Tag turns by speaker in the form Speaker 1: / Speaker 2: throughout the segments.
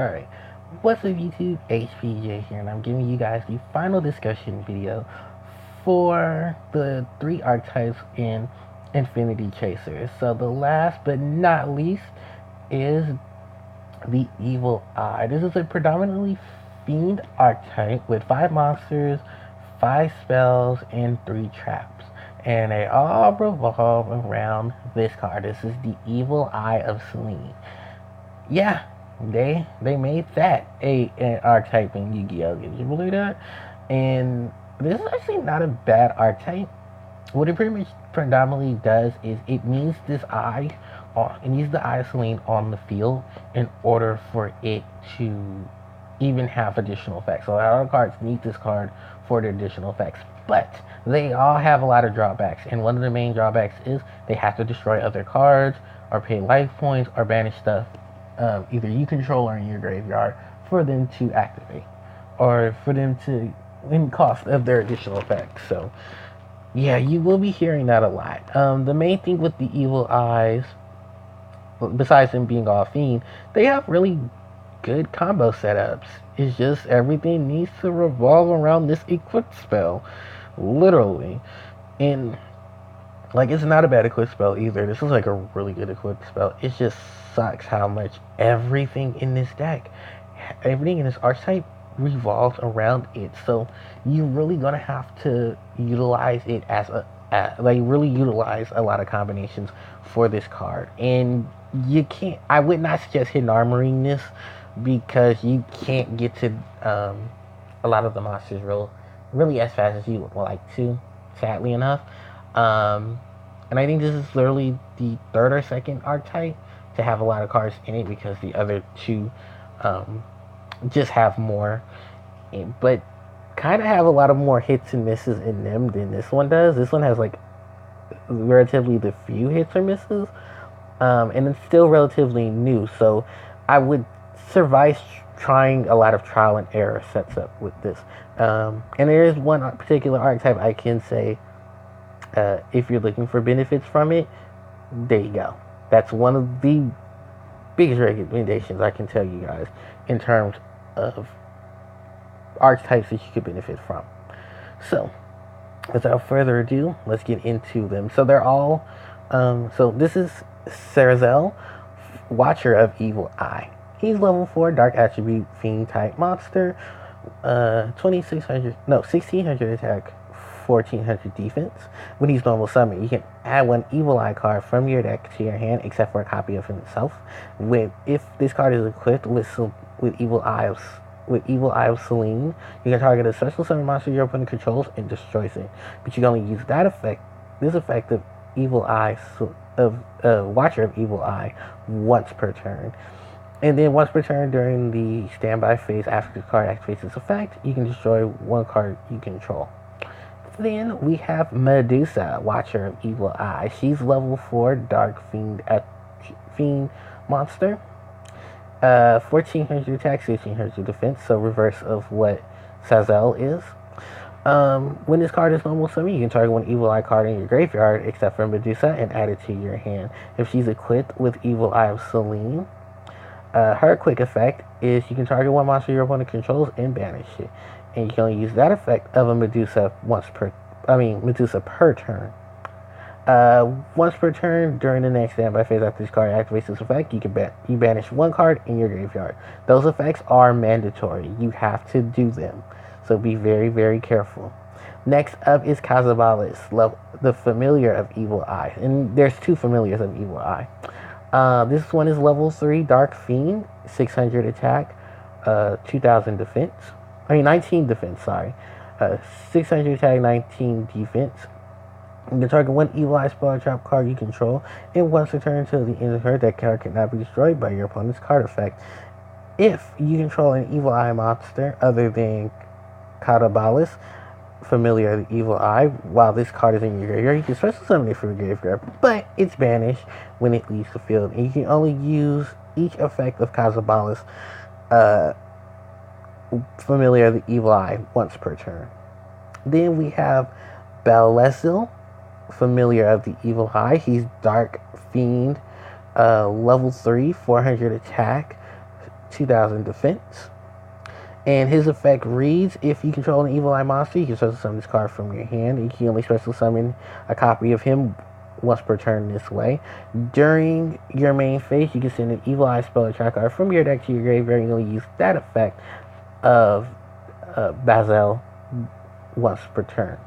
Speaker 1: Alright, what's up YouTube? HPJ here, and I'm giving you guys the final discussion video for the 3 archetypes in Infinity Chasers. So the last but not least is the Evil Eye. This is a predominantly fiend archetype with 5 monsters, 5 spells, and 3 traps. And they all revolve around this card. This is the Evil Eye of Selene. Yeah, they made that an archetype in Yu-Gi-Oh! Can you believe that? And this is actually not a bad archetype. What it pretty much predominantly does is it needs this eye, it needs the Eye of Selene on the field in order for it to even have additional effects. So a lot of cards need this card for the additional effects, but they all have a lot of drawbacks. And one of the main drawbacks is they have to destroy other cards, or pay life points, or banish stuff either you control or in your graveyard for them to activate, or for them to in cost of their additional effects. So yeah, you will be hearing that a lot. The main thing with the Evil Eyes, besides them being all fiend, they have really good combo setups. It's just everything needs to revolve around this equip spell, literally. And like, it's not a bad equip spell either. This is like a really good equip spell. It just sucks how much everything in this deck, everything in this archetype revolves around it. So you're really gonna have to utilize it as like really utilize a lot of combinations for this card. And you can't, I would not suggest hidden armoring this, because you can't get to a lot of the monsters really as fast as you would like to, sadly enough. And I think this is literally the 3rd or 2nd archetype to have a lot of cards in it, because the other 2 just have more, but kind of have a lot of more hits and misses in them than this one does. This one has like relatively the few hits or misses, and it's still relatively new. So I would survive trying a lot of trial and error sets up with this. And there is one particular archetype I can say, if you're looking for benefits from it, there you go. That's one of the biggest recommendations I can tell you guys in terms of archetypes that you could benefit from. So without further ado, let's get into them. So they're all so this is Sarazel, Watcher of Evil Eye. He's level 4 dark attribute fiend type monster, 1600 attack, 1400 defense. When he's normal summon, you can add 1 Evil Eye card from your deck to your hand, except for a copy of himself. If this card is equipped with Evil Eye of Selene, you can target a special summon monster your opponent controls and destroys it. But you can only use this effect of Evil Eye Watcher of Evil Eye once per turn. And then once per turn during the standby phase after the card activates its effect, you can destroy 1 card you control. Then we have Medusa, Watcher of Evil Eye. She's level 4 dark fiend monster. 1400 attack, 1600 defense, so reverse of what Sazel is. When this card is normal summon, you can target 1 Evil Eye card in your graveyard, except for Medusa, and add it to your hand. If she's equipped with Evil Eye of Selene, her quick effect is you can target 1 monster your opponent controls and banish it. And you can only use that effect of a Medusa per turn. Once per turn during the next standby phase after this card activates its effect, you banish 1 card in your graveyard. Those effects are mandatory. You have to do them. So be very, very careful. Next up is Cazabalis, the familiar of Evil Eye. And there's 2 familiars of Evil Eye. This one is level 3 dark fiend, 600 attack, 2000 defense. 19 defense, sorry. 600 attack, 19 defense. You can target 1 Evil Eye spell or trap card you control, and once per turn until the end of turn, that card cannot be destroyed by your opponent's card effect. If you control an Evil Eye monster other than Cazabalis, familiar of the Evil Eye, while this card is in your graveyard, you can special summon it from your graveyard, but it's banished when it leaves the field, and you can only use each effect of Cazabalis, familiar of the Evil Eye, once per turn. Then we have Balezil, familiar of the Evil Eye. He's dark fiend, level 3, 400 attack, 2000 defense. And his effect reads, if you control an evil eye monster, you can special summon this card from your hand. You can only special summon a copy of him once per turn this way. During your main phase, you can send an evil eye spell or trap card from your deck to your graveyard. You only use that effect of Bazel once per turn.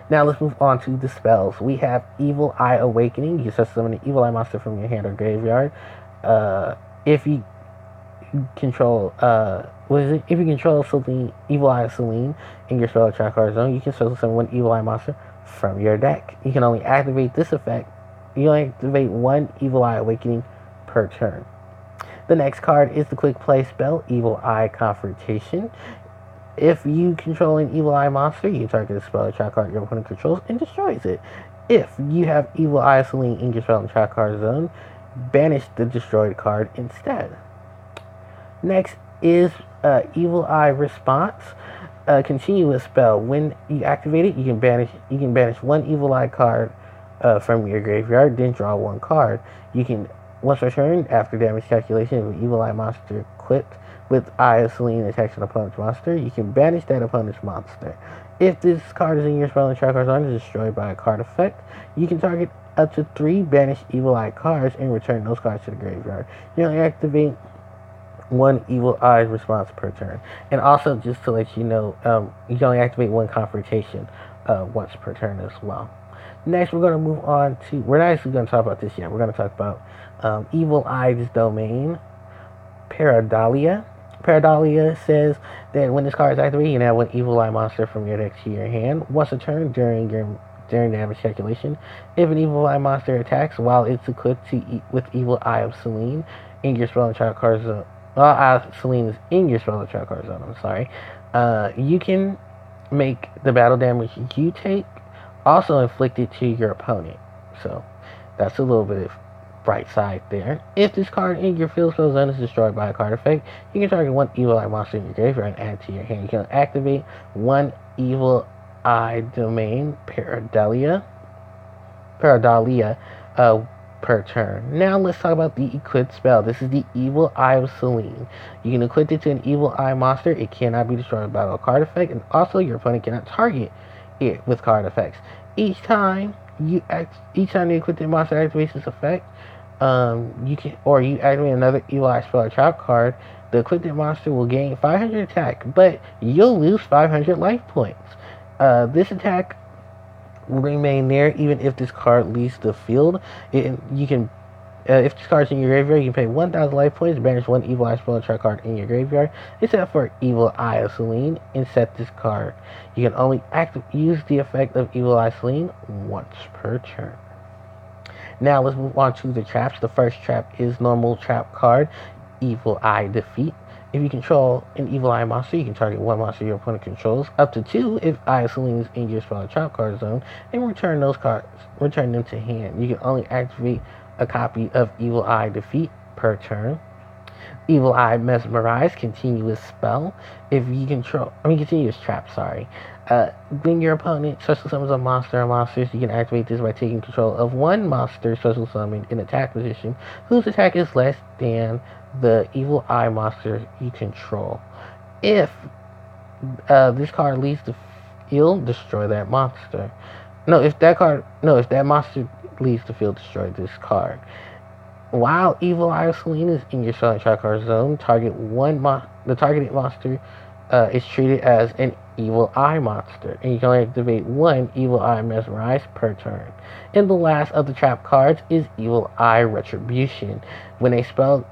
Speaker 1: Now let's move on to the spells. We have Evil Eye Awakening. You can special summon an evil eye monster from your hand or graveyard. If you control if you control Celine, Evil Eye Celine in your spell or trap card zone, you can special summon one Evil Eye monster from your deck. You can only activate this effect. You only activate one Evil Eye Awakening per turn. The next card is the quick play spell, Evil Eye Confrontation. If you control an Evil Eye monster, you target a spell or trap card your opponent controls and destroys it. If you have Evil Eye Celine in your spell and trap card zone, banish the destroyed card instead. Next is Evil Eye Response. Continuous spell. When you activate it, you can banish one Evil Eye card from your graveyard, then draw one card. You can once per turn, after damage calculation, if an Evil Eye monster equipped with Eye of Celine attacks an opponent's monster, you can banish that opponent's monster. If this card is in your spell and trap card zone and is destroyed by a card effect, you can target up to 3 banished Evil Eye cards and return those cards to the graveyard. You only activate one Evil Eye response per turn. And also, just to let you know, you can only activate one confrontation once per turn as well. Next, we're going to move on to, we're not actually going to talk about this yet. We're going to talk about Evil Eye's domain, Pareidolia. Pareidolia says that when this card is activated, you can add one Evil Eye monster from your deck to your hand once a turn during damage calculation. If an Evil Eye monster attacks while it's equipped with Evil Eye of Celine in your spell and trap card zone, Celine is in your spell and trap card zone, I'm sorry, you can make the battle damage you take also inflicted to your opponent. So that's a little bit of bright side there. If this card in your field spell zone is destroyed by a card effect, you can target one Evil Eye monster in your graveyard and add it to your hand. You can activate one Evil Eye domain, Pareidolia, per turn. Now let's talk about the equipped spell. This is the Evil Eye of Celine. You can equip it to an Evil Eye monster. It cannot be destroyed by a card effect, and also your opponent cannot target it with card effects. Each time the equipped monster activates this effect, you activate another Evil Eye spell or trap card, the equipped monster will gain 500 attack, but you'll lose 500 life points. This attack will remain there even if this card leaves the field. If this card's in your graveyard, you can pay 1,000 life points to banish one Evil Eye spell or trap card in your graveyard, except for Evil Eye of Celine, and set this card. You can only use the effect of Evil Eye Celine once per turn. Now let's move on to the traps. The first trap is normal trap card, Evil Eye Defeat. If you control an Evil Eye monster, you can target one monster your opponent controls, up to 2 if Eye of Celine is in your spell or trap card zone, and return those cards, return them to hand. You can only activate a copy of Evil Eye Defeat per turn. Evil Eye Mesmerize, continuous spell. Continuous trap, sorry. When your opponent special summons a monster or monsters, you can activate this by taking control of one monster special summoned in attack position whose attack is less than the Evil Eye monster you control. If this card leaves the field, destroy that monster. If that monster leaves the field, destroy this card. While Evil Eye of Celine is in your spell and trap card zone, the targeted monster is treated as an Evil Eye monster, and you can only activate one Evil Eye Mesmerize per turn. And the last of the trap cards is Evil Eye Retribution. When a spell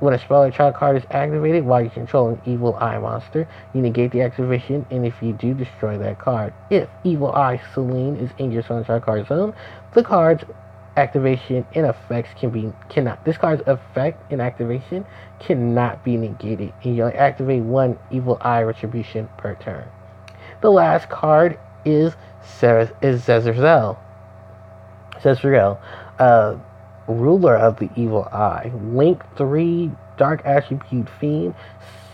Speaker 1: or trap card is activated while you control an Evil Eye monster, you negate the activation, and if you do, destroy that card. If Evil Eye Celine is in your spell and trap card zone, the card's activation and effects this card's effect and activation cannot be negated, and you only activate one Evil Eye Retribution per turn. The last card is Zezreal, Ruler of the Evil Eye. Link 3, Dark Attribute Fiend,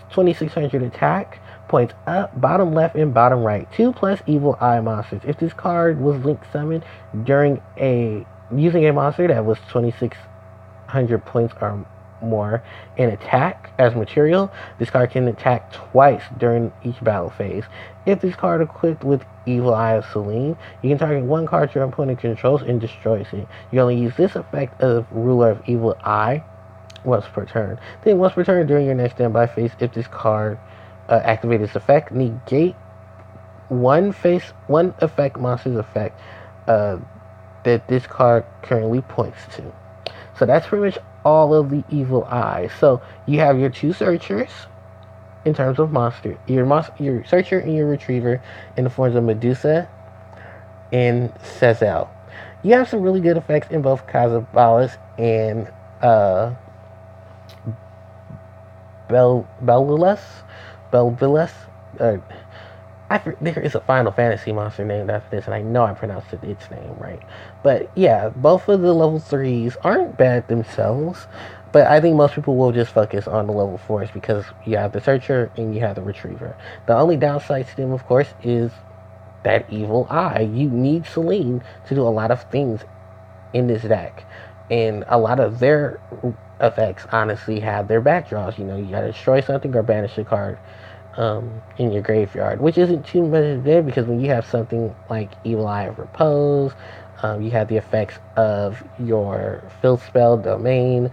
Speaker 1: 2600 attack, points up, bottom left, and bottom right. 2+ Evil Eye monsters. If this card was link summoned during using a monster that was 2600 points or more in attack as material. This card can attack twice during each battle phase. If this card equipped with Evil Eye of Selene, you can target one card your opponent controls and destroys it. You only use this effect of Ruler of Evil Eye once per turn. Then once per turn during your next standby phase, if this card activates its effect, negate one effect monster's effect that this card currently points to. So that's pretty much all of the Evil Eye. So you have your two searchers in terms of monster, your searcher and your retriever in the forms of Medusa and Sezel. You have some really good effects in both Cazabalas and Belvilus. There is a Final Fantasy monster named after this, and I know I pronounced its name right. But yeah, both of the level 3s aren't bad themselves, but I think most people will just focus on the level 4s because you have the Searcher and you have the Retriever. The only downside to them, of course, is that Evil Eye. You need Selene to do a lot of things in this deck, and a lot of their effects honestly have their backdraws. You know, you gotta destroy something or banish a card in your graveyard, which isn't too much there because when you have something like Evil Eye of Repose, you have the effects of your Filth Spell Domain,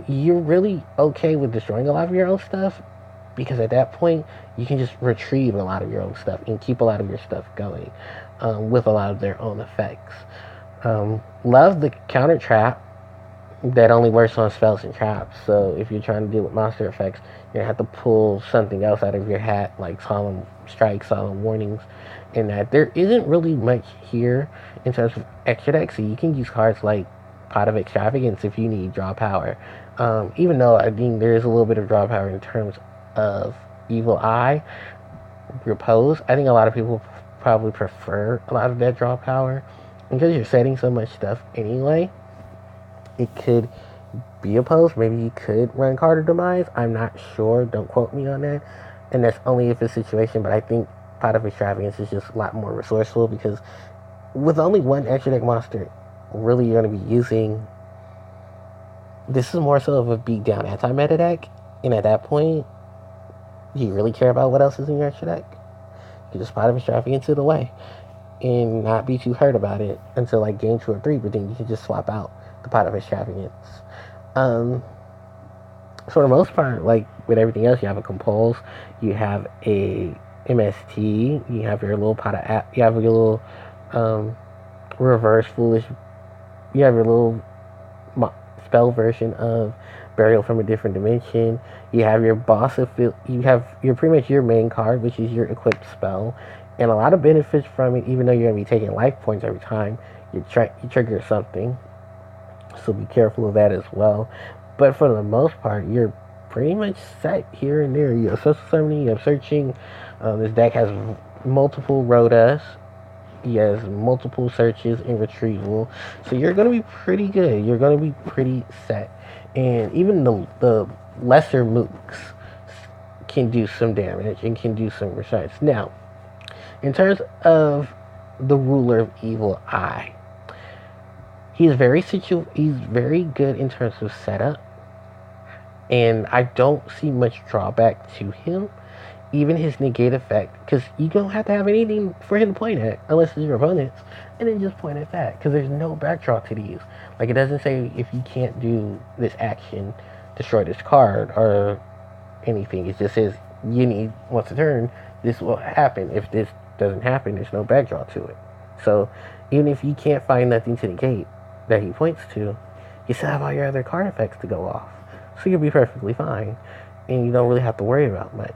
Speaker 1: you're really okay with destroying a lot of your own stuff because at that point you can just retrieve a lot of your own stuff and keep a lot of your stuff going with a lot of their own effects. Love the counter trap that only works on spells and traps. So if you're trying to deal with monster effects, you're going to have to pull something else out of your hat, like Solemn Strike, Solemn Warnings, and that there isn't really much here in terms of extra deck. So you can use cards like Pot of Extravagance if you need draw power. Even though I think there is a little bit of draw power in terms of Evil Eye, Repose, I think a lot of people probably prefer a lot of that draw power. Because you're setting so much stuff anyway, it could be opposed. Maybe you could run Card of Demise. I'm not sure. Don't quote me on that. And that's only if it's a situation. But I think Pot of Extravagance is just a lot more resourceful because with only one extra deck monster, really you're going to be using. This is more so of a beat down anti-meta deck. And at that point, do you really care about what else is in your extra deck? You just Pot of Extravagance it away and not be too hurt about it until like game 2 or 3. But then you can just swap out the Pot of Extravagance. For the most part, like with everything else, you have a Compulse, you have a MST, you have your little pot of you have your little reverse foolish, you have your little spell version of Burial from a Different Dimension. You have your boss of you have your pretty much your main card, which is your equipped spell, and a lot of benefits from it. Even though you're gonna be taking life points every time you trigger something. So be careful of that as well. But for the most part, you're pretty much set here and there. You have social summoning, you have searching. This deck has multiple Rodas. He has multiple searches and retrieval. So you're going to be pretty good. You're going to be pretty set. And even the lesser mooks can do some damage and can do some results. Now, in terms of the Ruler of Evil Eye, he's very good in terms of setup, and I don't see much drawback to him. Even his negate effect, because you don't have to have anything for him to point at unless it's your opponent's, and then just point at that, because there's no backdraw to these. Like, it doesn't say if you can't do this action, destroy this card or anything. It just says you need, once a turn, this will happen. If this doesn't happen, there's no backdraw to it. So even if you can't find nothing to negate that he points to, you still have all your other card effects to go off. So you'll be perfectly fine, and you don't really have to worry about much.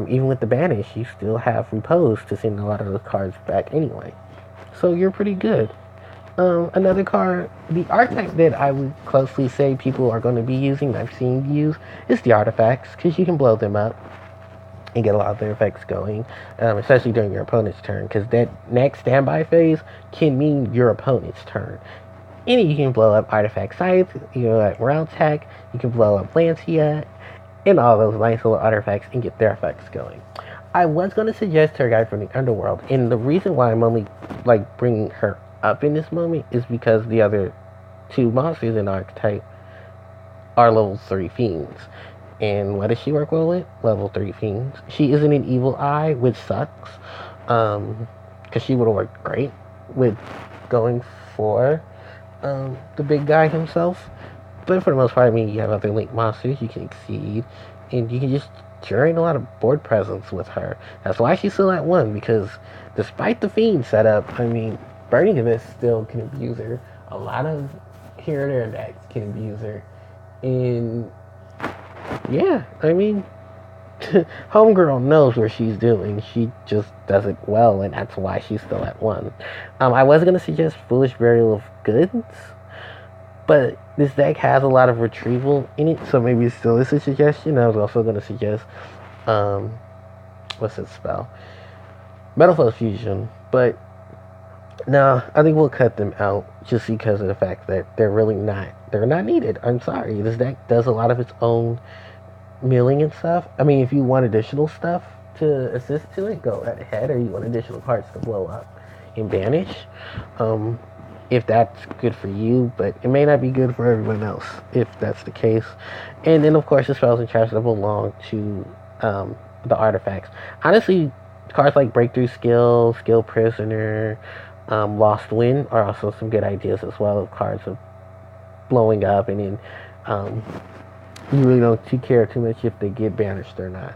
Speaker 1: Even with the banish, you still have Repose to send a lot of those cards back anyway. So you're pretty good. Another card, the archetype that I would closely say people are going to be using, I've seen use, is the artifacts, because you can blow them up and get a lot of their effects going, especially during your opponent's turn, because that next standby phase can mean your opponent's turn. And you can blow up Artifact Scythe, you know, like Round Tech, you can blow up Lancia, and all those nice little artifacts and get their effects going. I was going to suggest her guy from the Underworld, and the reason why I'm only like bringing her up in this moment is because the other two monsters in Archetype are level 3 fiends. And what does she work well with? Level 3 fiends. She isn't an evil eye, which sucks. Because she would have worked great with going for the big guy himself. But for the most part, I mean, you have other link monsters you can exceed, and you can just generate a lot of board presence with her. That's why she's still at 1, because despite the fiend setup, I mean, Burning Abyss still can abuse her. A lot of here and there decks can abuse her. And yeah, I mean, Homegirl knows what she's doing. She just does it well, and that's why she's still at 1. I was going to suggest Foolish Burial of Goods, but this deck has a lot of retrieval in it, so maybe it still is a suggestion. I was also going to suggest, what's that spell? Metal Flow Fusion, but no, I think we'll cut them out just because of the fact that they're not needed. I'm sorry. This deck does a lot of its own milling and stuff. I mean, if you want additional stuff to assist to it, go right ahead, or you want additional cards to blow up and banish. If that's good for you, but it may not be good for everyone else if that's the case. And then, of course, the spells and traps that belong to the artifacts. Honestly, cards like Breakthrough Skill, Skill Prisoner, Lost Wind are also some good ideas as well, of cards of blowing up, and then you really don't care too much if they get banished or not.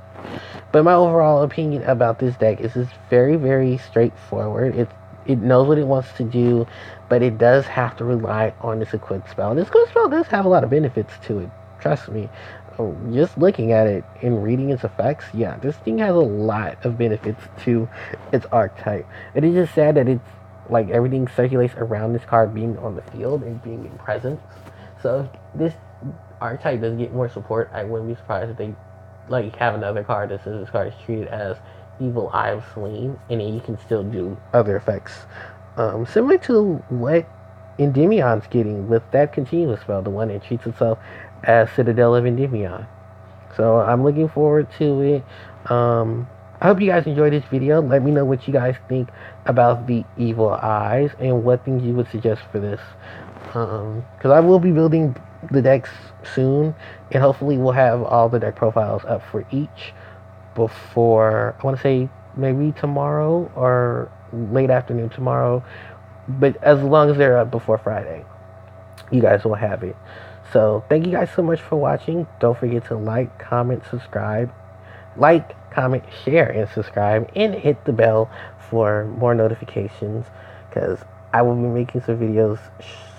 Speaker 1: But my overall opinion about this deck is it's very, very straightforward. It knows what it wants to do, but it does have to rely on this equipped spell. This equipped spell does have a lot of benefits to it, trust me. Just looking at it and reading its effects, yeah, this thing has a lot of benefits to its archetype. It is just sad that it's like everything circulates around this card being on the field and being in presence. So if this archetype does get more support, I wouldn't be surprised if they like have another card that says this card is treated as Evil Eye of Selene, and then you can still do other effects. Similar to what Endymion's getting with that continuous spell, the one that treats itself as Citadel of Endymion. So I'm looking forward to it. I hope you guys enjoyed this video. Let me know what you guys think about the Evil Eyes and what things you would suggest for this. Because I will be building the decks soon, and hopefully we'll have all the deck profiles up for each before, I want to say maybe tomorrow or late afternoon tomorrow, but as long as they're up before Friday, you guys will have it. So thank you guys so much for watching. Don't forget to like, comment, subscribe. Like, comment, share, and subscribe, and hit the bell for more notifications, because I will be making some videos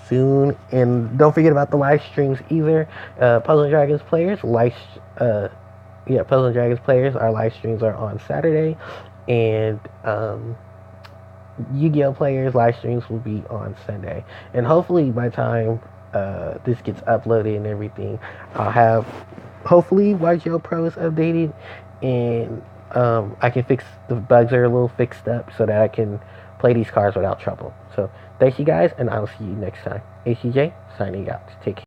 Speaker 1: soon. And don't forget about the live streams either. Puzzle and Dragons players, Puzzle and Dragons players, our live streams are on Saturday, and Yu-Gi-Oh players live streams will be on Sunday. And hopefully by the time this gets uploaded and everything, I'll have hopefully YGO Pro is updated, and I can fix the bugs are a little fixed up so that I can play these cards without trouble. So thank you guys, and I'll see you next time. ACJ signing out. Take care.